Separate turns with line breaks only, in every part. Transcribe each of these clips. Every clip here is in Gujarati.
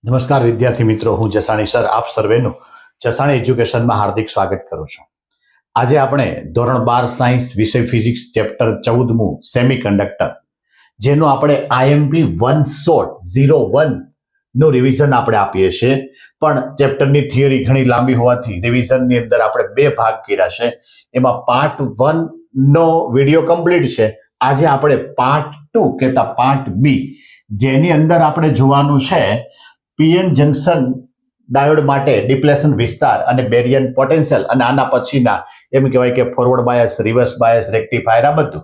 નમસ્કાર વિદ્યાર્થી મિત્રો, હું જસાણી સર આપ સર્વેનું જસાણી એજ્યુકેશનમાં હાર્દિક સ્વાગત કરું છું. આજે આપણે ધોરણ 12 સાયન્સ વિષય ફિઝિક્સ ચેપ્ટર 14મું સેમિકન્ડક્ટર, જેનું આપણે IMP 101 નું રિવિઝન આપણે આપીએ છીએ. પણ ચેપ્ટરની થિયરી ઘણી લાંબી હોવાથી રિવિઝનની અંદર આપણે બે ભાગ કર્યા છે. એમાં પાર્ટ 1 નો વિડીયો કમ્પ્લીટ છે. આજે આપણે પાર્ટ 2 કહેતા પાર્ટ બી, જેની અંદર આપણે જોવાનું છે પીએન જંકશન ડાયોડ માટે ડિપ્લેશન વિસ્તાર અને બેરિયર પોટેન્શિયલ, અને આના પછીના એમ કહેવાય કે forward bias, reverse bias, rectifier, આ બધું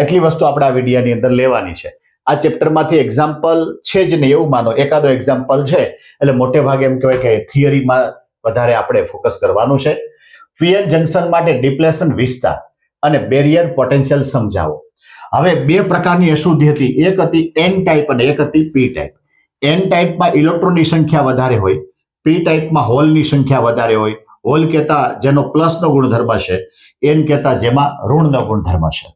એટલી વસ્તુ આપણે આ વિડીયોની અંદર લેવાની છે. આ ચેપ્ટરમાંથી એક્ઝામ્પલ છે જ નહીં એવું માનો, એકાદો એક્ઝામ્પલ છે, એટલે મોટે ભાગે એમ કહેવાય કે થિયરીમાં વધારે આપણે ફોકસ કરવાનું છે. પીએન જંકશન માટે ડિપ્લેશન વિસ્તાર અને બેરિયર પોટેન્શિયલ સમજાવો. હવે બે પ્રકારની અશુદ્ધિ હતી, એક હતી એન ટાઈપ અને એક હતી પી ટાઈપ. એન ટાઈપમાં ઇલેક્ટ્રોનની સંખ્યા વધારે હોય, પી ટાઈપમાં હોલની સંખ્યા વધારે હોય. હોલ કહેતા જેનો પ્લસનો ગુણધર્મ છે, એન કહેતા જેમાં ઋણનો ગુણધર્મ છે.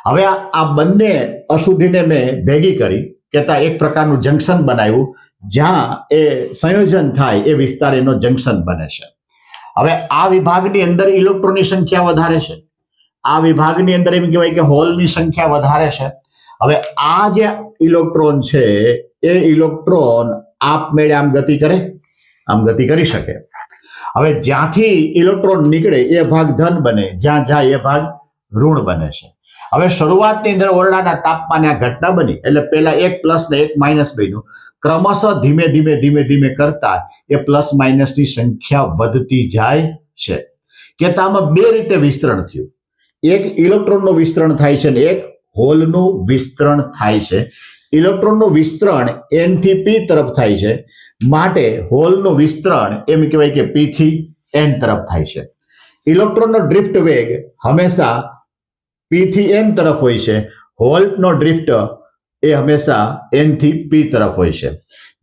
હવે આ બંને અશુદ્ધિને મેં ભેગી કરી કહેતા એક પ્રકારનું જંકશન બનાવ્યું, જ્યાં એ સંયોજન થાય એ વિસ્તાર એનો જંકશન બને છે. હવે આ વિભાગની અંદર ઇલેક્ટ્રોનની સંખ્યા વધારે છે, આ વિભાગની અંદર એમ કહેવાય કે હોલની સંખ્યા વધારે છે. હવે આ જે ઇલેક્ટ્રોન છે એ ઇલેક્ટ્રોન આપમેળે આમ ગતિ કરે, આમ ગતિ કરી શકે. હવે જ્યાંથી ઇલેક્ટ્રોન નીકળે એ ભાગ ધન બને, જ્યાં જાય એ ભાગ ઋણ બને છે. હવે શરૂઆતની અંદર ઓરડાના તાપમાને આ ઘટના બની, એટલે પહેલા એક પ્લસ ને એક માઇનસ બન્યું. ક્રમશઃ ધીમે ધીમે ધીમે ધીમે કરતા એ પ્લસ માઇનસની સંખ્યા વધતી જાય છે. કે આમાં બે રીતે વિસ્તરણ થયું, એક ઇલેક્ટ્રોનનું વિસ્તરણ થાય છે અને એક હોલનું વિસ્તરણ થાય છે. ઇલેક્ટ્રોનનું વિસ્તરણ એન થી પી તરફ થાય છે, માટે હોલનું વિસ્તરણ એમ કહેવાય કે પી થી એન તરફ થાય છે. ઇલેક્ટ્રોનનો ડ્રિફ્ટ વેગ હંમેશા પી થી એન તરફ હોય છે, હોલનો ડ્રિફ્ટ એ હંમેશા એન થી પી તરફ હોય છે.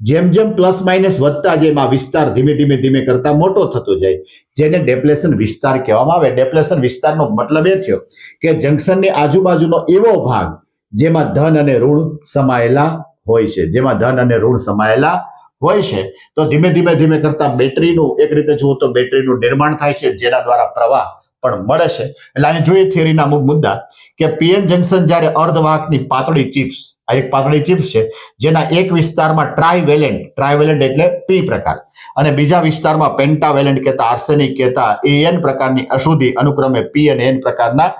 જેમ જેમ પ્લસ માઇનસ વધતા જેમ આ વિસ્તાર ધીમે ધીમે ધીમે કરતા મોટો થતો જાય, જેને ડેપ્લેશન વિસ્તાર કહેવામાં આવે. ડેપ્લેશન વિસ્તારનો મતલબ એ થયો કે જંકશનની આજુબાજુનો એવો ભાગ જેમાં ધન અને ઋણ સમાયેલા હોય છે, જેમાં ધન અને ઋણ સમાયેલા હોય છે. તો ધીમે ધીમે ધીમે કરતા બેટરીનું, એક રીતે જુઓ તો બેટરીનું નિર્માણ થાય છે, જેના દ્વારા પ્રવાહ પણ મળે છે. એટલે આને જોઈએ થિયરીના અમુક મુદ્દા કે પીએન જંકશન જ્યારે અર્ધવાહકની પાતળી ચિપ્સ, આ એક પાતળી ચિપ્સ છે જેના એક વિસ્તારમાં ટ્રાઇવેલેન્ટ એટલે પી પ્રકાર, અને બીજા વિસ્તારમાં પેન્ટાવેલેન્ટ કહેતા, આર્સેનિક કહેતા એન પ્રકારની અશુદ્ધિ અનુક્રમે પી અને એન પ્રકારના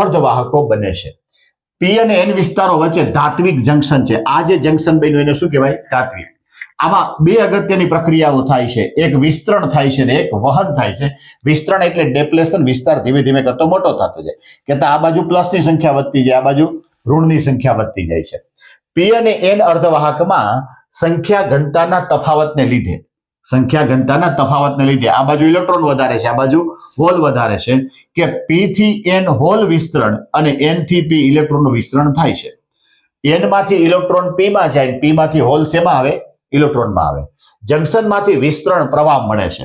અર્ધવાહકો બને છે. પી અને એન વિસ્તારો વચ્ચે ધાત્વિક જંકશન છે. આ જે જંકશન બન્યું એને શું કહેવાય? ધાત્વિક. આમાં બે અગત્યની પ્રક્રિયાઓ થાય છે, એક વિસ્તરણ થાય છે અને એક વહન થાય છે. વિસ્તરણ એટલે ડેપ્લેશન વિસ્તાર ધીમે ધીમે કરતો મોટો થતો જાય, કહેતા આ બાજુ પ્લસની સંખ્યા વધતી જાય, આ બાજુ ઋણની સંખ્યા વધતી જાય છે. પી અને એન અર્ધવાહકમાં સંખ્યા ઘનતાના તફાવતને લીધે આ બાજુ ઇલેક્ટ્રોન વધારે છે, આ બાજુ હોલ વધારે છે, કે પી થી એન હોલ વિસ્તરણ અને એન થી પી ઇલેક્ટ્રોનનું વિસ્તરણ થાય છે. એન માંથી ઇલેક્ટ્રોન પી માં જાય, પી માંથી હોલ શેમાં આવે? ઇલેક્ટ્રોનમાં આવે. જંકશનમાંથી વિસ્તરણ પ્રવાહ મળે છે.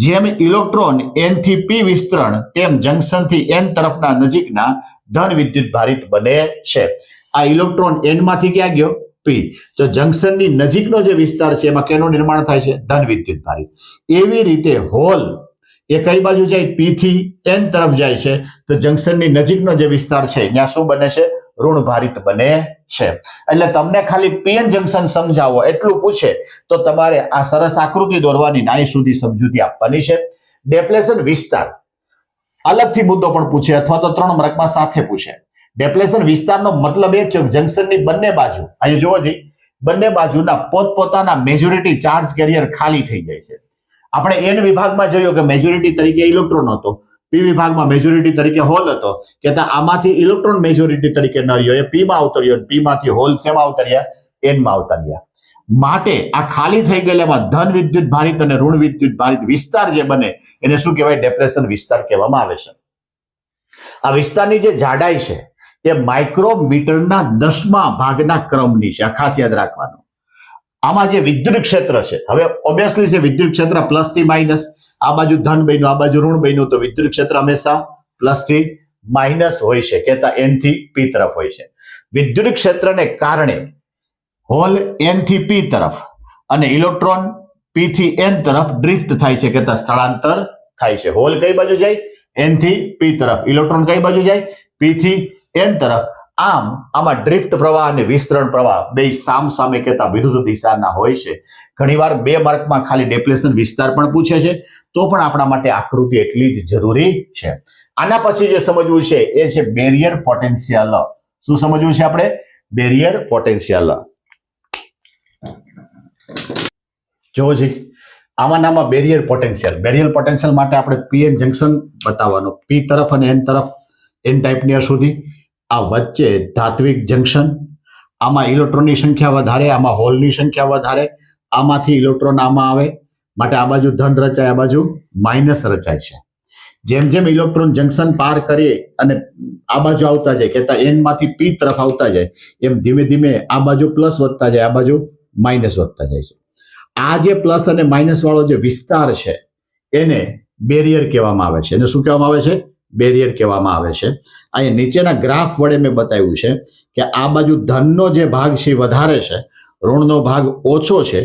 જેમ ઇલેક્ટ્રોન એન થી પી વિસ્તરણ, તેમ જંકશન થી એન તરફના નજીકના ધન વિદ્યુત ભારિત બને છે. આ ઇલેક્ટ્રોન એન માંથી ક્યાં ગયો? પી. તો જંકશનની નજીકનો જે વિસ્તાર છે એમાં કેનું નિર્માણ થાય છે? ધન વિદ્યુત ભારિત. એવી રીતે હોલ એ કઈ બાજુ જાય? પી થી એન તરફ જાય છે, તો જંકશનની નજીકનો જે વિસ્તાર છે ત્યાં શું બને છે? ઋણ ભારિત બને છે. એટલે તમને ખાલી પીએન જંકશન સમજાવો એટલું પૂછે તો તમારે આ સરસ આકૃતિ દોરવાની, નાય સુધી સમજૂતી આપવાની છે. ડેપ્લેશન વિસ્તાર અલગથી મુદ્દો પણ પૂછે અથવા તો 3 માર્કમાં સાથે પૂછે. ડેપ્લેશન વિસ્તારનો મતલબ એ થયો કે જંકશનની બંને બાજુ, અહીંયા જોવો જઈ, બંને બાજુના પોતપોતાના મેજોરિટી ચાર્જ કેરિયર ખાલી થઈ જાય છે. આપણે એન વિભાગમાં જોયું કે મેજોરિટી તરીકે ઇલેક્ટ્રોન હતો, પી વિભાગમાં મેજોરિટી તરીકે હોલ હતો, કે આમાંથી ઇલેક્ટ્રોન મેજોરિટી તરીકે ન રહ્યો, એ પી માં અવતર્યો, પી માંથી હોલ શેમાં અવતર્યા? એન માં અવતર્યા. માટે આ ખાલી થઈ ગયેલામાં ધન વિદ્યુત ભારિત અને ઋણ વિદ્યુત ભારિત વિસ્તાર જે બને એને શું કહેવાય? ડેપ્લેશન વિસ્તાર કહેવામાં આવે છે. આ વિસ્તારની જે જાડાઈ છે એ માઇક્રોમીટરના 10મા ભાગના ક્રમની છે. આ ખાસ યાદ રાખવાનું. આમાં જે વિદ્યુત ક્ષેત્ર છે, હવે ઓબ્વિયસલી જે વિદ્યુત ક્ષેત્ર પ્લસ થી માઇનસ, આ બાજુ ધન બન્યું, આ બાજુ ઋણ બન્યું, તો વિદ્યુત ક્ષેત્ર હંમેશા પ્લસ થી માઇનસ હોય છે, કહેતા એન થી પી તરફ હોય છે. વિદ્યુત ક્ષેત્રને કારણે હોલ એન થી પી તરફ અને ઇલેક્ટ્રોન પી થી એન તરફ ડ્રિફ્ટ થાય છે, કે સ્થળાંતર થાય છે. હોલ કઈ બાજુ જાય? એન થી પી તરફ. ઇલેક્ટ્રોન કઈ બાજુ જાય? પી થી એન તરફ. આમ આમાં ડ્રિફ્ટ પ્રવાહ અને વિસ્તરણ પ્રવાહ બે સામસામે કહેતા વિરુદ્ધ દિશાના હોય છે. ઘણીવાર 2 માર્કમાં ખાલી ડેપ્લેશન વિસ્તાર પણ પૂછે છે, તો પણ આપણા માટે આકૃતિ એટલી જ જરૂરી છે. આના પછી જે સમજવું છે એ છે બેરિયર પોટેન્શિયલ. શું સમજવું છે આપણે? Barrier potential. જોવો જી, આમાં બેરિયર પોટેન્શિયલ. બેરિયર પોટેન્શિયલ માટે આપણે પીએન જંકશન બતાવવાનું, પી તરફ અને એન તરફ, એન ટાઈપની સુધી. આ વચ્ચે ધાત્વિક જંકશન, આમાં ઇલેક્ટ્રોનની સંખ્યા વધારે, આમાં હોલની સંખ્યા વધારે, આમાંથી ઇલેક્ટ્રોન આમાં આવે માટે આ બાજુ ધન રચાય, આ બાજુ માઇનસ રચાય છે. જેમ જેમ ઇલેક્ટ્રોન જંકશન પાર કરી અને આ બાજુ આવતા જાય, કહેતા એન માંથી પી તરફ આવતા જાય, એમ ધીમે ધીમે આ બાજુ પ્લસ વધતા જાય, આ બાજુ માઇનસ વધતા જાય છે. આ જે પ્લસ અને માઇનસ વાળો જે વિસ્તાર છે એને બેરિયર કહેવામાં આવે છે. એને શું કહેવામાં આવે છે? બેરિયર કહેવામાં આવે છે. અહીં નીચેના ગ્રાફ વડે મેં બતાવ્યું છે કે આ બાજુ ધનનો જે ભાગ છે વધારે છે, ઋણનો ભાગ ઓછો છે,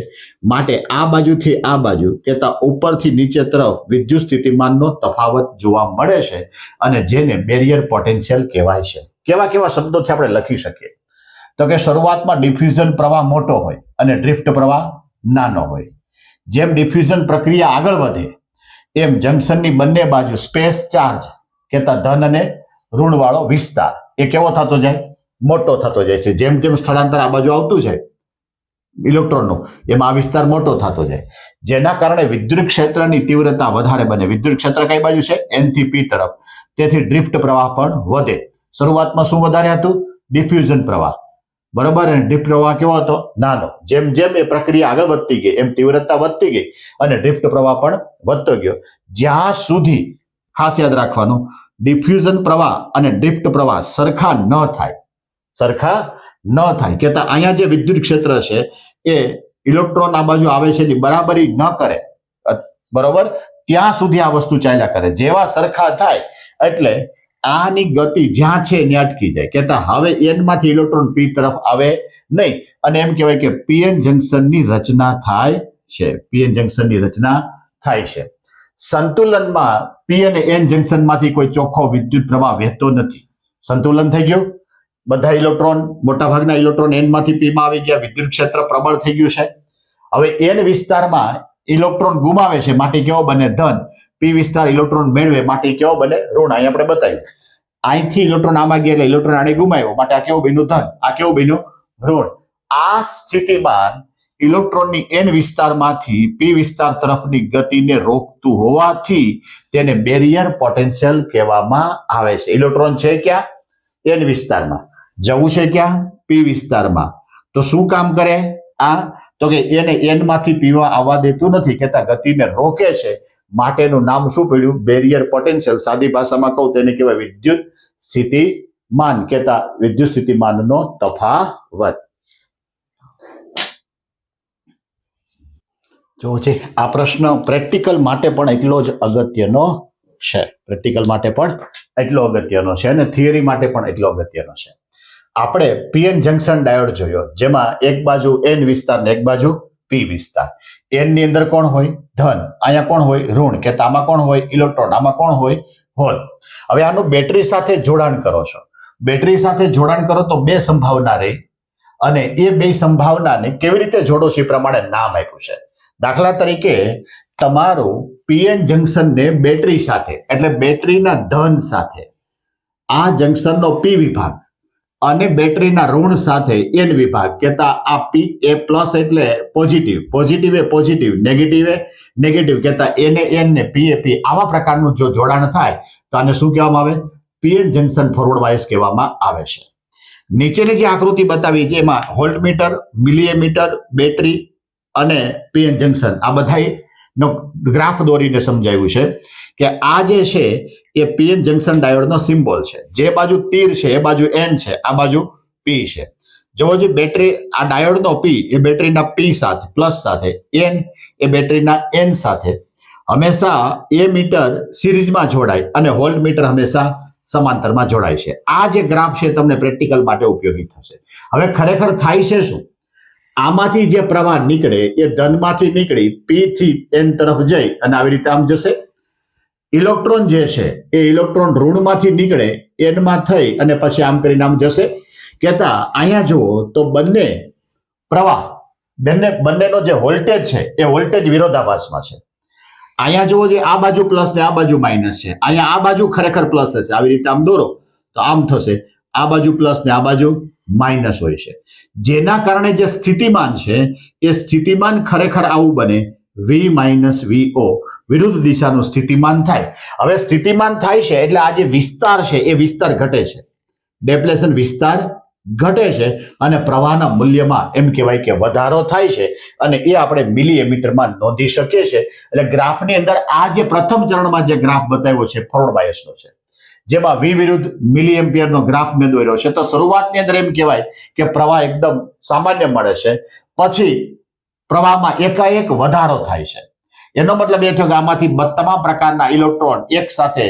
માટે આ બાજુથી આ બાજુ કહેતા ઉપરથી નીચે તરફ વિદ્યુત સ્થિતિમાનનો તફાવત જોવા મળે છે, અને જેને બેરિયર પોટેન્શિયલ કહેવાય છે. કેવા કેવા શબ્દોથી આપણે લખી શકીએ? તો કે શરૂઆતમાં ડિફ્યુઝન પ્રવાહ મોટો હોય અને ડ્રિફ્ટ પ્રવાહ નાનો હોય. જેમ ડિફ્યુઝન પ્રક્રિયા આગળ વધે એમ જંકશનની બંને બાજુ સ્પેસ ચાર્જ કહેતા ધન અને ઋણ વાળો વિસ્તાર એ કેવો થતો જાય? મોટો થતો જાય છે. જેમ જેમ સ્થળાંતર આ બાજુ આવતું જાય ઇલેક્ટ્રોનનું, એમાં આ વિસ્તાર મોટો થતો જાય, જેના કારણે વિદ્યુત ક્ષેત્રની તીવ્રતા વધારે બને. વિદ્યુત ક્ષેત્ર કઈ બાજુ છે? એન થી પી તરફ. તેથી ડ્રિફ્ટ પ્રવાહ પણ વધે. શરૂઆતમાં શું વધારે હતું? ડિફ્યુઝન પ્રવાહ, બરોબર. અને ડ્રિફ્ટ પ્રવાહ કેવો હતો? નાનો. જેમ જેમ એ પ્રક્રિયા આગળ વધતી ગઈ એમ તીવ્રતા વધતી ગઈ અને ડ્રિફ્ટ પ્રવાહ પણ વધતો ગયો. જ્યાં સુધી, ખાસ યાદ રાખવાનું, ડિફ્યુઝન પ્રવાહ અને ડ્રિફ્ટ પ્રવાહ સરખા ન થાય, કહેતા અહીંયા જે વિદ્યુત ક્ષેત્ર છે એ ઇલેક્ટ્રોન આ બાજુ આવે છે એની બરાબરી ન કરે, બરોબર, ત્યાં સુધી આ વસ્તુ ચાલ્યા કરે. જેવા સરખા થાય એટલે આની ગતિ જ્યાં છે ત્યાં અટકી જાય, કહેતા હવે એન માંથી ઇલેક્ટ્રોન પી તરફ આવે નહીં, અને એમ કહેવાય કે પીએન જંકશનની રચના થાય છે. પીએન જંકશનની રચના થાય છે. સંતુલનમાં પી અને એન જંકશનમાંથી કોઈ ચોખ્ખો વિદ્યુત પ્રવાહ વહેતો નથી. સંતુલન થઈ ગયું, બધા ઇલેક્ટ્રોન, મોટાભાગના ઇલેક્ટ્રોન એન માંથી પી માં આવી ગયા, વિદ્યુત ક્ષેત્ર પ્રબળ થઈ ગયું છે. હવે એન વિસ્તારમાં ઇલેક્ટ્રોન ગુમાવે છે માટે કેવો બને? ધન. પી વિસ્તાર ઇલેક્ટ્રોન મેળવે માટે કેવો બને? ઋણ. અહીં આપણે બતાવ્યું, અહીંથી ઇલેક્ટ્રોન આમાં ગયા એટલે ઇલેક્ટ્રોન આને ગુમાવ્યો માટે આ કેવું બન્યું? ધન. આ કેવું બન્યું? ઋણ. આ સ્થિતિમાન ઇલેક્ટ્રોનની એન વિસ્તારમાંથી પી વિસ્તાર તરફની ગતિને રોકતું હોવાથી તેને બેરિયર પોટેન્શિયલ કહેવામાં આવે છે. ઇલેક્ટ્રોન છે ક્યાં? એન વિસ્તારમાં. જવું છે ક્યાં? પી વિસ્તારમાં. તો શું કામ કરે આ? તો કે એને એન માંથી પીવા આવવા દેતું નથી, કહેતા ગતિને રોકે છે, માટેનું નામ શું પડ્યું? Barrier potential. સાદી ભાષામાં કહું તેને કહેવાય વિદ્યુત સ્થિતિમાન, કહેતા વિદ્યુત સ્થિતિમાનનો તફાવત. જો છે આ પ્રશ્ન પ્રેક્ટિકલ માટે પણ એટલો જ અગત્યનો છે. પ્રેક્ટિકલ માટે પણ એટલો અગત્યનો છે અને થિયરી માટે પણ એટલો અગત્યનો છે. આપણે પીએન જંકશન ડાયોડ જોયો, જેમાં એક બાજુ એન વિસ્તાર ને એક બાજુ પી વિસ્તાર. એન ની અંદર કોણ હોય? ધન. અહીંયા કોણ હોય? ઋણ. કે આમાં કોણ હોય? ઇલેક્ટ્રોન. આમાં કોણ હોય? હોલ. હવે આનું બેટરી સાથે જોડાણ કરો છો. બેટરી સાથે જોડાણ કરો તો બે સંભાવના રહી, અને એ બે સંભાવનાને કેવી રીતે જોડો છો એ પ્રમાણે નામ આપ્યું છે. દાખલા તરીકે તમારું પીએન જંકશનને બેટરી સાથે, એટલે બેટરીના ધન સાથે, આ જંકશનનો પી વિભાગ અને બેટરીના ઋણ સાથે એન વિભાગ, કહેતા આ પી એ પ્લસ એટલે પોઝિટિવ, પોઝિટિવ એ પોઝિટિવ, નેગેટિવ એ નેગેટિવ, કહેતા એને એન ને પી એ પી, આવા પ્રકારનું જો જોડાણ થાય તો આને શું કહેવામાં આવે? પીએન જંકશન ફોરવર્ડ વાઇસ કહેવામાં આવે છે. નીચેની જે આકૃતિ બતાવી છે એમાં વોલ્ટમીટર, મિલીએમીટર, બેટરી અને પીએન જંકશન આ બધાનો ગ્રાફ દોરીને સમજાવ્યું છે કે આ જે છે એ પીએન જંકશન ડાયોડનો સિમ્બોલ છે. જે બાજુ તીર છે એ બાજુ એન છે, આ બાજુ પી છે. જો જે બેટરી, આ ડાયોડનો પી એ બેટરીના પી સાથે પ્લસ સાથે, એન એ બેટરીના એન સાથે, હંમેશા એ મીટર સિરીઝમાં જોડાય અને વોલ્ટ મીટર હંમેશા સમાંતરમાં જોડાય છે. આ જે ગ્રાફ છે તમને પ્રેક્ટિકલ માટે ઉપયોગી થશે. હવે ખરેખર થાય છે શું? આમાંથી જે પ્રવાહ નીકળે એ ધનમાંથી નીકળી પી થી એન તરફ જઈ અને આવી રીતે આમ જશે. ઇલેક્ટ્રોન જે છે એ ઇલેક્ટ્રોન ઋણમાંથી નીકળે એનમાં થઈ અને પછી આમ કરીને આમ જશે. કહેતા અહીંયા જુઓ તો બંને પ્રવાહ બંનેનો જે વોલ્ટેજ છે એ વોલ્ટેજ વિરોધાભાસમાં છે. અહીંયા જુઓ જે આ બાજુ પ્લસ ને આ બાજુ માઇનસ છે. અહીંયા આ બાજુ ખરેખર પ્લસ હશે. આવી રીતે આમ દોરો તો આમ થશે. આ બાજુ પ્લસ ને આ બાજુ માઇનસ હોય છે. જેના કારણે જે સ્થિતિમાન છે એ સ્થિતિમાન ખરેખર આવું બને વી માઇનસ વીઓ, વિરુદ્ધ દિશાનું સ્થિતિમાન થાય. હવે સ્થિતિમાન થાય છે એટલે આ જે વિસ્તાર છે એ વિસ્તાર ઘટે છે. ડેપ્લેશન વિસ્તાર ઘટે છે અને પ્રવાહના મૂલ્યમાં એમ કહેવાય કે વધારો થાય છે અને એ આપણે મિલીએમીટરમાં નોંધી શકીએ છીએ. એટલે ગ્રાફની અંદર આ જે પ્રથમ ચરણમાં જે ગ્રાફ બતાવ્યો છે ફોરવર્ડ બાયસનો છે, જેમાં વી વિરુદ્ધ મિલી એમ્પિયરનો ગ્રાફ મેં દોર્યો છે. તો શરૂઆતની અંદર એમ કહેવાય કે પ્રવાહ એકદમ સામાન્ય મળે છે, પછી પ્રવાહમાં એકાએક વધારો થાય છે. એનો મતલબ એ થયો કે આમાંથી તમામ પ્રકારના ઇલેક્ટ્રોન એક સાથે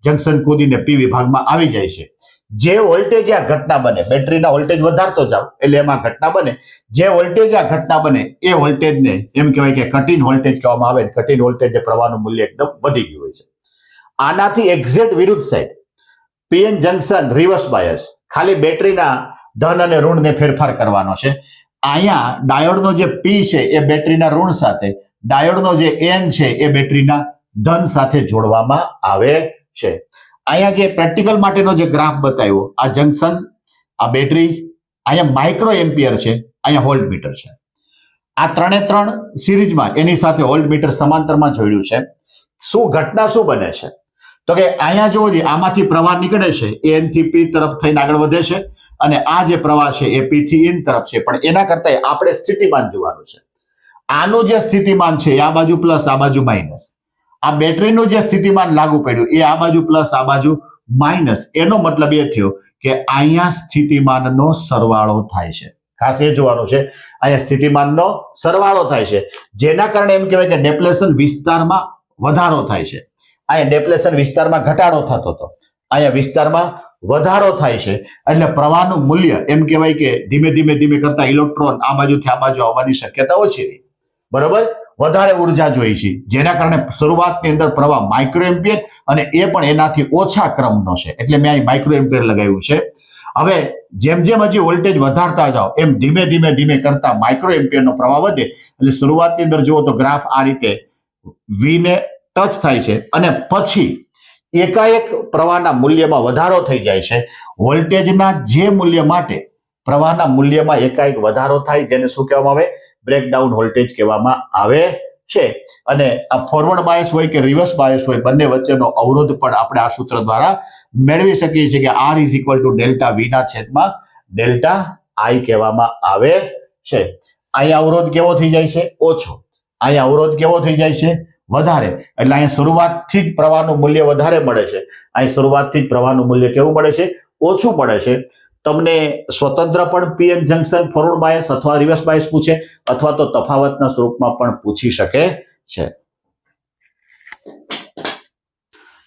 જંકશન કૂદીને પી વિભાગમાં આવી જાય છે. જે વોલ્ટેજ આ ઘટના બને, બેટરીના વોલ્ટેજ વધારતો જાવ એટલે એમાં ઘટના બને. જે વોલ્ટેજ આ ઘટના બને એ વોલ્ટેજને એમ કહેવાય કે કટ ઇન વોલ્ટેજ કહેવામાં આવે. કટ ઇન વોલ્ટેજ જે પ્રવાહનું મૂલ્ય એકદમ વધી ગયું હોય છે. આનાથી એક્ઝેક્ટ વિરુદ્ધ side PN junction reverse bias, ખાલી બેટરીના ધન અને ઋણને ફેરફાર કરવાનો છે. અહીંયા ડાયોડનો જે પી છે એ બેટરીના ઋણ સાથે, ડાયોડનો જે એન છે એ બેટરીના ધન સાથે જોડવામાં આવે છે. અહીંયા જે પ્રેક્ટિકલ માટેનો જે ગ્રાફ બતાવ્યો, આ જંકશન, આ બેટરી, અહીંયા માઇક્રો એમ્પિયર છે, અહીંયા વોલ્ટ મીટર છે. આ ત્રણે ત્રણ સિરીઝમાં એની સાથે વોલ્ટ મીટર સમાંતરમાં જોડ્યું છે. શું ઘટના શું બને છે તો કે અહીંયા જોવો જોઈએ, આમાંથી પ્રવાહ નીકળે છે એ એન થી પી તરફ થઈને આગળ વધે છે અને આ જે પ્રવાહ છે એ પી થી ઇન તરફ છે. પણ એના કરતા આપણે સ્થિતિમાન જોવાનું છે. આનું જે સ્થિતિમાન છે એ આ બાજુ પ્લસ આ બાજુ માઇનસ. આ બેટરીનું જે સ્થિતિમાન લાગુ પડ્યું એ આ બાજુ પ્લસ આ બાજુ માઇનસ. એનો મતલબ એ થયો કે અહીંયા સ્થિતિમાનનો સરવાળો થાય છે. ખાસ એ જોવાનું છે, અહીંયા સ્થિતિમાનનો સરવાળો થાય છે, જેના કારણે એમ કહેવાય કે ડેપ્લેશન વિસ્તારમાં વધારો થાય છે. અહીંયા ડેપ્લેશન વિસ્તારમાં ઘટાડો થતો હતો, અહીંયા વિસ્તારમાં વધારો થાય છે. એટલે પ્રવાહનું મૂલ્ય એમ કહેવાય કે ધીમે ધીમે ધીમે કરતા ઇલેક્ટ્રોન આ બાજુથી આ બાજુ આવવાની શક્યતા ઓછી રહી. બરોબર, વધારે ઉર્જા જોઈ છે, જેના કારણે શરૂઆતની અંદર પ્રવાહ માઇક્રો એમ્પિયર અને એ પણ એનાથી ઓછા ક્રમનો છે. એટલે મેં અહીં માઇક્રો એમ્પિયર લગાવ્યું છે. હવે જેમ જેમ હજી વોલ્ટેજ વધારતા જાઓ એમ ધીમે ધીમે ધીમે કરતા માઇક્રો એમ્પિયરનો પ્રવાહ વધે. એટલે શરૂઆતની અંદર જુઓ તો ગ્રાફ આ રીતે વી ને ટચ થાય છે અને પછી એકાએક પ્રવાહના મૂલ્યમાં વધારો થઈ જાય છે. વોલ્ટેજના જે મૂલ્ય માટે પ્રવાહના મૂલ્યમાં એકાએક વધારો થાય, જેને શું કહેવામાં આવે? બ્રેકડાઉન વોલ્ટેજ કહેવામાં આવે છે. અને આ ફોરવર્ડ બાયસ હોય કે રિવર્સ બાયસ હોય, બંને વચ્ચેનો અવરોધ પણ આપણે આ સૂત્ર દ્વારા મેળવી શકીએ છીએ કે R is equal to delta V ના છેદમાં ડેલ્ટા આઈ કહેવામાં આવે છે. અહીંયા અવરોધ કેવો થઈ જાય છે? ઓછો. અહીંયા અવરોધ કેવો થઈ જાય છે? વધારે. એટલે અહીંયા શરૂઆતથી જ પ્રવાહનું મૂલ્ય વધારે મળે છે, અહીં શરૂઆતથી જ પ્રવાહનું મૂલ્ય કેવું મળે છે? ઓછું મળે છે. તમને સ્વતંત્ર પણ પીએન જંકશન ફોરવર્ડ બાયસ અથવા રિવર્સ બાયસ પૂછે, અથવા તો તફાવતના સ્વરૂપમાં પણ પૂછી શકે છે.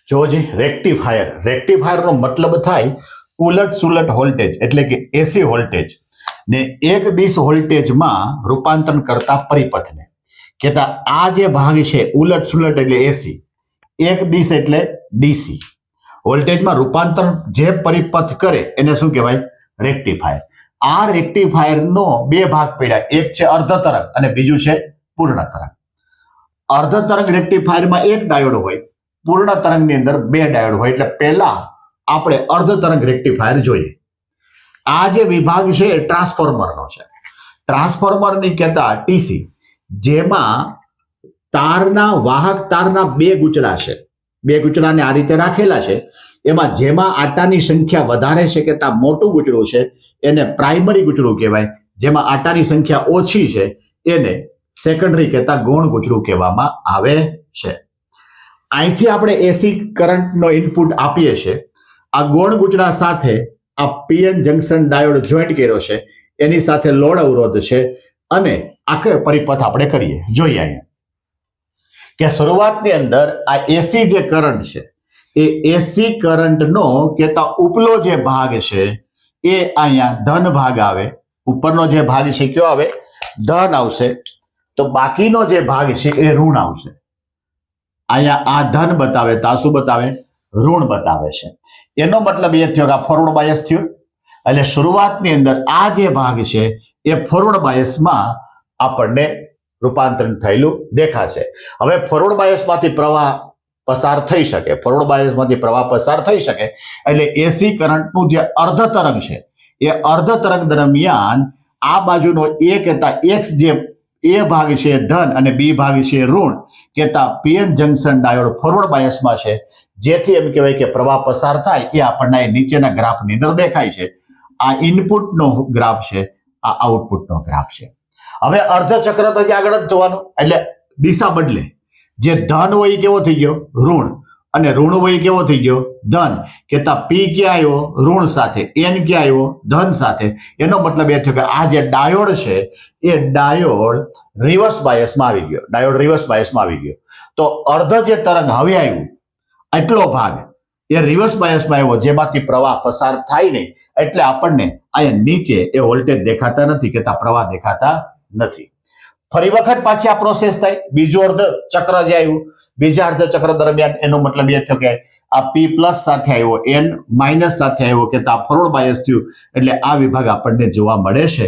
જોજી, રેક્ટિફાયર. રેક્ટિફાયરનો મતલબ થાય ઉલટ સુલટ વોલ્ટેજ, એટલે કે એસી વોલ્ટેજ ને એક દિશ વોલ્ટેજમાં રૂપાંતરણ કરતા પરિપથને કહેતા આ જે ભાગ છે ઉલટ સુલટ એટલે એસી, એક દિશ એટલે ડીસી. વોલ્ટેજમાં રૂપાંતર જે પરિપથ કરે એને શું કહેવાય? રેક્ટિફાયર. આ રેક્ટિફાયરનો બે ભાગ પડ્યા, એક છે અર્ધ તરંગ અને બીજું છે પૂર્ણ તરંગ. અર્ધ તરંગ રેક્ટિફાયરમાં એક ડાયોડ હોય, પૂર્ણ તરંગની અંદર બે ડાયોડ હોય. એટલે પહેલા આપણે અર્ધ તરંગ રેક્ટિફાયર જોઈએ. આ જે વિભાગ છે એ ટ્રાન્સફોર્મરનો છે. ટ્રાન્સફોર્મરની કહેતા ટીસી, જેમાં તારના વાહક તારના બે ગૂંચળા છે, બે ગૂંચળાને આ રીતે રાખેલા છે. એમાં જેમાં આટાની સંખ્યા વધારે છે કે ત્યાં મોટું ગૂંચળું છે એને પ્રાઇમરી ગૂંચળું કહેવાય. જેમાં આટાની સંખ્યા ઓછી છે એને સેકન્ડરી કહેતા ગૌણ ગૂંચળું કહેવામાં આવે છે. અહીંથી આપણે એસી કરંટનો ઇનપુટ આપીએ છીએ. આ ગૌણ ગૂંચળા સાથે આ પીએન જંકશન ડાયોડ જોઈન્ટ કર્યો છે, એની સાથે લોડ અવરોધ છે અને આખે પરિપથ આપણે કરીએ. જોઈએ અહીંયા કે શરૂઆતની અંદર આ એસી જે કરંટ છે એ એસી કરંટનો કહેતા ઉપલો જે ભાગ છે એ અહીંયા ધન ભાગ આવે. ઉપરનો જે ભાગ છે કયો આવે? ધન આવશે તો બાકીનો જે ભાગ છે એ ઋણ આવશે. અહીંયા આ ધન બતાવે તો આ શું બતાવે? ઋણ બતાવે છે. એનો મતલબ એ થયો કે આ ફોરવર્ડ બાયસ થયું. એટલે શરૂઆતની અંદર આ જે ભાગ છે એ ફોરવર્ડ બાયસમાં આપણને રૂપાંતરણ થયેલું દેખાશે. હવે ફોરવર્ડ બાયસમાંથી પ્રવાહ પસાર થઈ શકે, ફોરવર્ડ બાયસમાંથી પ્રવાહ પસાર થઈ શકે એટલે એસી કરંટનું જે અર્ધ તરંગ છે એ અર્ધ તરંગ દરમિયાન આ બાજુનો એ કહેતા એક્સ જે એ ભાગ છે ધન અને બી ભાગ છે ઋણ કહેતા પીએન જંકશન ડાયોડ ફોરવર્ડ બાયસમાં છે, જેથી એમ કહેવાય કે પ્રવાહ પસાર થાય એ આપણને નીચેના ગ્રાફની અંદર દેખાય છે. આ ઇનપુટનો ગ્રાફ છે, આ આઉટપુટનો ગ્રાફ છે. હવે અર્ધચક્ર તો આગળ જ જોવાનું એટલે દિશા બદલે. જે ધન હોય કેવો થઈ ગયો? ઋણ. અને ઋણ હોય કેવો થઈ ગયો? ધન. કહેતા પી ક્યાં આવ્યો? ઋણ સાથે. એન ક્યાં આવ્યો? ધન સાથે. એનો મતલબ એ થયો કે આ જે ડાયોડ છે એ ડાયોડ રિવર્સ બાયસમાં આવી ગયો. ડાયોડ રિવર્સ બાયસમાં આવી ગયો. તો અર્ધ જે તરંગ હવે આવ્યું એટલો ભાગ એ રિવર્સ બાયસમાં આવ્યો, જેમાંથી પ્રવાહ પસાર થાય નહીં. એટલે આપણને અહીંયા નીચે એ વોલ્ટેજ દેખાતા નથી, કહેતા પ્રવાહ દેખાતા નથી. ફરી વખત પાછી આ પ્રોસેસ થાય. બીજું અર્ધ ચક્ર જે આવ્યું, બીજા અર્ધ ચક્ર દરમિયાન એનો મતલબ એ થયો કે આ પી પ્લસ સાથે આવ્યો, એન માઇનસ સાથે આવ્યો, કે આ ફોરવર્ડ બાયસ થયું. એટલે આ વિભાગ આપણને જોવા મળે છે.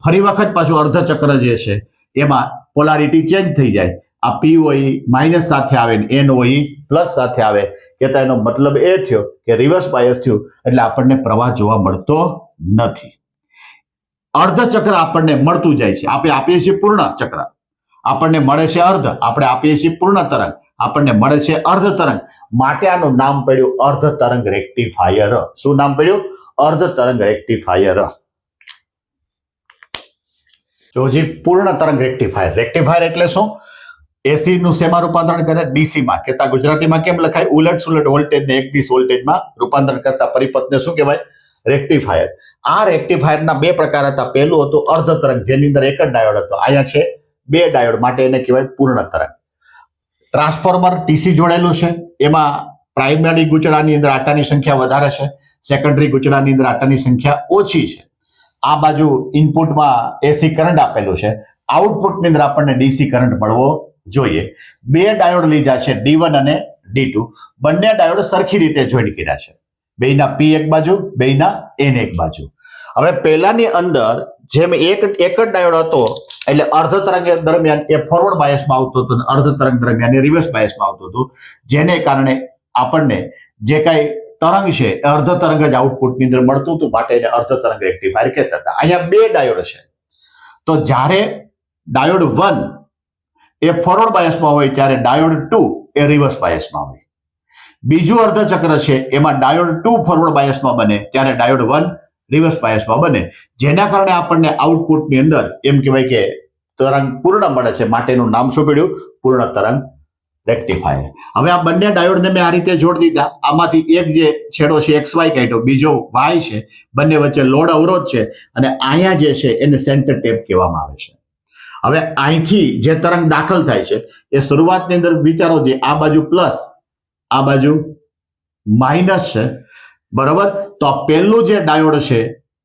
ફરી વખત પાછું અર્ધ ચક્ર જે છે એમાં પોલારિટી ચેન્જ થઈ જાય. આ પી હોય માઇનસ સાથે આવે, એન હોય પ્લસ સાથે આવે, કહેતા એનો મતલબ એ થયો કે રિવર્સ બાયસ થયું. એટલે આપણને પ્રવાહ જોવા મળતો નથી. અર્ધ ચક્ર આપણને મળતું જાય છે. આપણે આપીએ છીએ પૂર્ણ ચક્ર, આપણને મળે છે અર્ધ. આપણે આપીએ છીએ પૂર્ણ તરંગ, આપણને મળે છે અર્ધ તરંગ. માટે આનું નામ પડ્યું અર્ધ તરંગ રેક્ટિફાયર. શું નામ પડ્યું? અર્ધ તરંગ રેક્ટિફાયર. જોજી, પૂર્ણ તરંગ રેક્ટિફાયર. રેક્ટિફાયર એટલે શું? એસી નું શેમાં રૂપાંતરણ કરે? ડીસી માં. કહેતા ગુજરાતીમાં કેમ લખાય? ઉલટ સુલટ વોલ્ટેજ ને એક દિશ વોલ્ટેજમાં રૂપાંતરણ કરતા પરિપથને શું કહેવાય? રેક્ટિફાયર. આ રેક્ટિફાયરના બે પ્રકાર હતા. પહેલું હતું અર્ધ તરંગ, જેની અંદર એક જ ડાયોડ હતો. અહીંયા છે બે ડાયોડ, માટે એને કહેવાય પૂર્ણ તરંગ. ટ્રાન્સફોર્મર ટીસી જોડેલું છે, એમાં પ્રાઇમરી ગૂંચળાની અંદર આટાની સંખ્યા વધારે છે, સેકન્ડરી ગૂંચળાની અંદર આટાની સંખ્યા ઓછી છે. આ બાજુ ઇનપુટમાં એસી કરંટ આપેલું છે, આઉટપુટની અંદર આપણને ડીસી કરંટ મળવો જોઈએ. બે ડાયોડ લીધા છે, D1 અને D2. બંને ડાયોડ સરખી રીતે જોઈન્ટ કર્યા છે. બેયના પી એક બાજુ, બેયના એન એક બાજુ. હવે પહેલાની અંદર જેમ એક જ ડાયોડ હતો એટલે અર્ધ તરંગ દરમિયાન એ ફોરવર્ડ બાયસમાં આવતો હતો, અર્ધ તરંગ દરમિયાન એ રિવર્સ બાયસમાં આવતું હતું, જેને કારણે આપણને જે કાંઈ તરંગ છે એ અર્ધ તરંગ જ આઉટપુટની અંદર મળતું હતું, માટે એને અર્ધ તરંગ રેક્ટિફાયર કહેતા હતા. અહીંયા બે ડાયોડ છે, તો જ્યારે ડાયોડ 1 એ ફોરવર્ડ બાયસમાં હોય ત્યારે ડાયોડ 2 એ રિવર્સ બાયસમાં હોય. બીજું અર્ધ ચક્ર છે એમાં ડાયોડ 2 ફોરવર્ડ બાયસમાં બને ત્યારે ડાયોડ 1 રિવર્સ બાયસમાં બને, જેના કારણે આપણને આઉટપુટની અંદર એમ કહેવાય કે તરંગ પૂર્ણ મળે છે, માટેનું નામ શું પડ્યું? પૂર્ણ તરંગ રેક્ટિફાયર. હવે આ બંને ડાયોડને મેં આ રીતે જોડી દીધા. આમાંથી એક જે છેડો છે XY કાઢ્યો, બીજો Y છે, બંને વચ્ચે લોડ અવરોધ છે, અને અહીંયા જે છે એને સેન્ટર ટેપ કહેવામાં આવે છે. હવે અહીંથી જે તરંગ દાખલ થાય છે એ શરૂઆતની અંદર વિચારો, જે આ બાજુ પ્લસ આ બાજુ માઇનસ છે, બરોબર. તો આ પહેલું જે ડાયોડ છે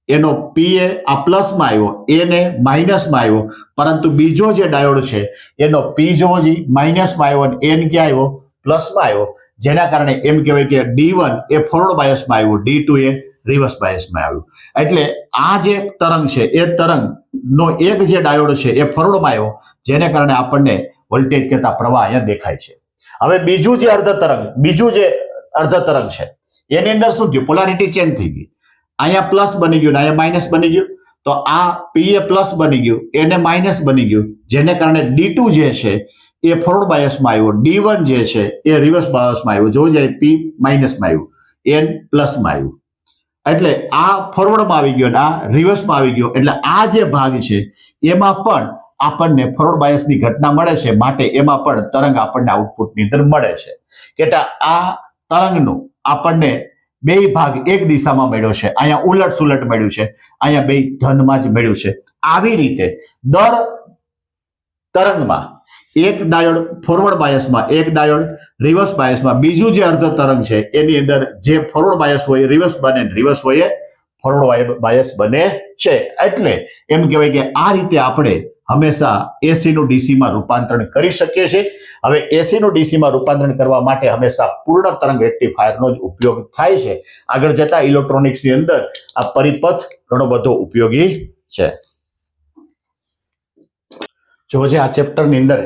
એનો પી એ આ પ્લસમાં આવ્યો, એને માઇનસમાં આવ્યો, પરંતુ બીજો જે ડાયોડ છે એનો પી જોવો જી માઇનસમાં આવ્યો અને એન ક્યાં આવ્યો? પ્લસમાં આવ્યો, જેના કારણે એમ કહેવાય કે D1 એ ફોરવર્ડ બાયસમાં આવ્યું, D2 એ રિવર્સ બાયસમાં આવ્યું. એટલે આ જે તરંગ છે એ તરંગનો એક જે ડાયોડ છે એ ફોરવર્ડમાં આવ્યો, જેને કારણે આપણને વોલ્ટેજ કહેતા પ્રવાહ અહીંયા દેખાય છે. હવે બીજું જે અર્ધ તરંગ છે એની અંદર શું થયું? પોલારિટી ચેન્જ થઈ ગઈ. અહીંયા પ્લસ બની ગયું, અહીંયા માઇનસ બની ગયું. તો આ પી એ પ્લસ બની ગયું, એને માઇનસ બની ગયું, જેને કારણે D2 જે છે એ ફોરવર્ડ બાયસમાં આવ્યો, D1 જે છે એ રિવર્સ બાયસમાં આવ્યો. જો જાય પી માઇનસમાં આવ્યું, એન પ્લસમાં આવ્યું. એટલે આ ફોરવર્ડમાં આવી ગયો અને આ રિવર્સમાં આવી ગયો. એટલે આ જે ભાગ છે એમાં પણ આપણને ફોરવર્ડ બાયસની ઘટના મળે છે, માટે એમાં પણ તરંગ આપણને આઉટપુટની અંદર મળે છે. કે આ તરંગનું આપણને બે ભાગ એક દિશામાં મળ્યો છે, અહીંયા ઉલટ સુલટ મળ્યું છે, અહીંયા બે ધનમાં જ મળ્યું છે. આવી રીતે દર તરંગમાં એક ડાયોડ ફોરવર્ડ બાયસમાં, એક ડાયોડ રિવર્સ બાયસમાં, બીજું જે અર્ધ તરંગ છે એની અંદર જે ફોરવર્ડ બાયસ હોય રિવર્સ બને, રિવર્સ હોય ફોરવર્ડ બાયસ બને છે. એટલે એમ કહેવાય કે આ રીતે આપણે હંમેશા એસી નું ડીસી માં રૂપાંતરણ કરી શકીએ છીએ. હવે એસી નું ડીસી માં રૂપાંતરણ કરવા માટે હંમેશા પૂર્ણ તરંગ રેક્ટિફાયરનો જ ઉપયોગ થાય છે. આગળ જતા ઇલેક્ટ્રોનિક્સની અંદર આ પરિપથ ઘણો બધો ઉપયોગી છે. જો જે આ ચેપ્ટરની અંદર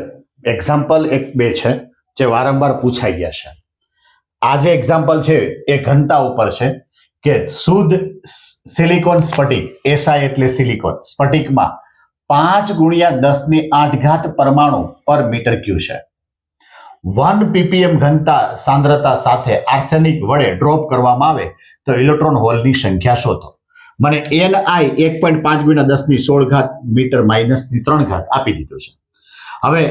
એક્ઝામ્પલ 1-2 છે જે વારંવાર પૂછાઈ ગયા છે. આ જે એક્ઝામ્પલ છે એ ઘનતા ઉપર છે કે શુદ્ધ સિલિકોન સ્ફટિક, એસઆઈ એટલે સિલિકોન સ્ફટિકમાં 5×10⁸ પરમાણુ પર મીટર ક્યુ છે. 1 ppm ઘનતા સાંદ્રતા સાથે આર્સેનિક વડે ડ્રોપ કરવામાં આવે તો ઇલેક્ટ્રોન હોલની સંખ્યા શોધો. મને ni 1.5×10⁻16 મીટર -3 આપી દીધું છે. હવે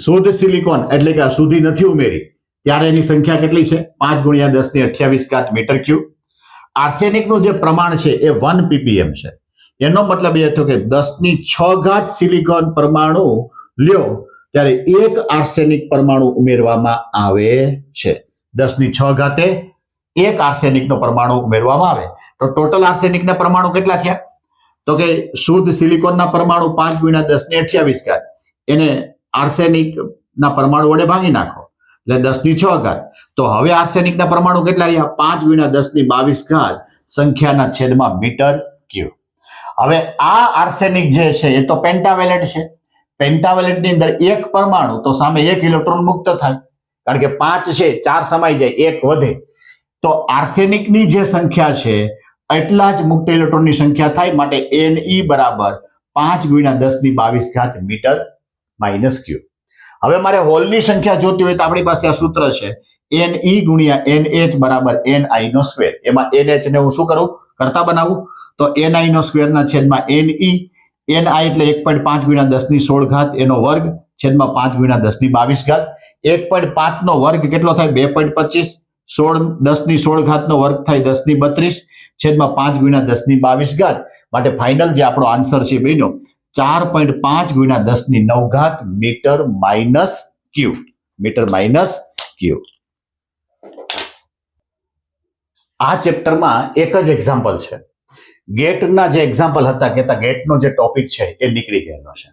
શુદ્ધ સિલિકોન એટલે કે સુધી નથી ઉમેરી ત્યારે એની સંખ્યા કેટલી છે? 5×10⁸ મીટર ક્યુબ. આર્સેનિકનું જે પ્રમાણ છે એ 1 ppm છે. એનો મતલબ એ થયો કે 10⁶ સિલિકોન પરમાણુ લ્યો ત્યારે એક આર્સેનિક પરમાણુ ઉમેરવામાં આવે છે. 10⁶ એક આર્સેનિકનો પરમાણુ ઉમેરવામાં આવે તો ટોટલ આર્સેનિકના પરમાણુ કેટલા થયા? તો કે શુદ્ધ સિલિકોનના પરમાણુ 5×10⁸ એને આર્સેનિકના પરમાણુ વડે ભાગી નાખો એટલે 10⁶. તો હવે આર્સેનિકના પરમાણુ કેટલા રહ્યા? 5×10⁻22 સંખ્યાના છેદમાં મીટર ક્યુબ. હવે આ આર્સેનિક જે છે એ તો પેન્ટાવેલેન્ટ છે. પેન્ટાવેલેન્ટની અંદર એક પરમાણુ તો સામે એક ઇલેક્ટ્રોન મુક્ત થાય, કારણ કે 5 છે 4 સમાઈ જાય, 1 વધે. તો આર્સેનિકની જે સંખ્યા છે એટલા જ મુક્ત ઇલેક્ટ્રોનની સંખ્યા થાય. માટે Ne બરાબર 5×10⁻22 મીટર -ક્યુબ. હવે મારે હોલની સંખ્યા જોતી હોય તો આપણી પાસે આ સૂત્ર છે Ne×NH બરાબર Ni². એમાં NH ને હું શું કરું? કરતા બનાવું તો Ni² ના છેદમાં Ne. Ni એટલે 1.5×10⁻16 એનો વર્ગ છેદમાં 5×10⁻22. 1.5 નો વર્ગ કેટલો થાય? 2.25. 10⁻16 નો વર્ગ થાય 10⁻32 છેદમાં 5×10⁻22. માટે ફાઇનલ જે આપણો આન્સર છે બેનો 4.5×10⁹ મીટર -ક્યુબ. Metre -cube. આ ચેપ્ટરમાં એક જ એક્ઝામ્પલ છે. ગેટના જે એક્ઝામ્પલ હતા કહેતા ગેટનો જે ટોપિક છે એ નીકળી ગયેલો છે.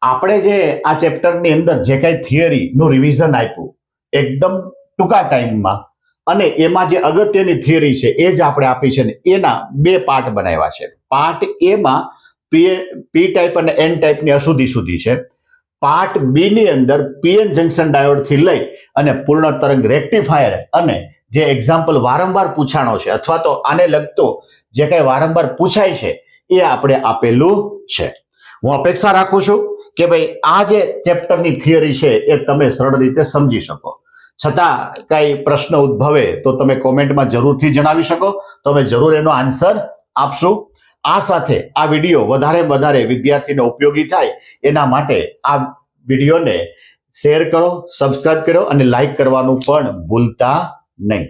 આપણે જે આ ચેપ્ટરની અંદર જે કઈ થિયરીનું રિવિઝન આપ્યું એકદમ ટૂંકા ટાઈમમાં, અને એમાં જે અગત્યની થિયરી છે એ જ આપણે આપી છે ને એના 2 પાર્ટ બનાવ્યા છે. પાર્ટ એ માં પી ટાઈપ અને એન ટાઈપની અશુદ્ધિ સુધી છે. પાર્ટ બી ની અંદર પીએન જંકશન ડાયોડ થી લઈ અને પૂર્ણ તરંગ રેક્ટિફાયર અને જે એક્ઝામ્પલ વારંવાર પૂછાણો છે અથવા તો આને લગતો જે કઈ વારંવાર પૂછાય છે એ આપણે આપેલું છે. હું અપેક્ષા રાખું છું કે ભાઈ આ જે ચેપ્ટરની થિયરી છે એ તમે સરળ રીતે સમજી શકો. છતાં કઈ પ્રશ્ન ઉદ્ભવે તો તમે કોમેન્ટમાં જરૂરથી જણાવી શકો, તો અમે જરૂર એનો આન્સર આપશું. આ સાથે આ વિડીયો વધારે વિદ્યાર્થીને ઉપયોગી થાય એના માટે આ વિડીયોને શેર કરો, સબસ્ક્રાઇબ કરો અને લાઈક કરવાનું પણ ભૂલતા નહીં.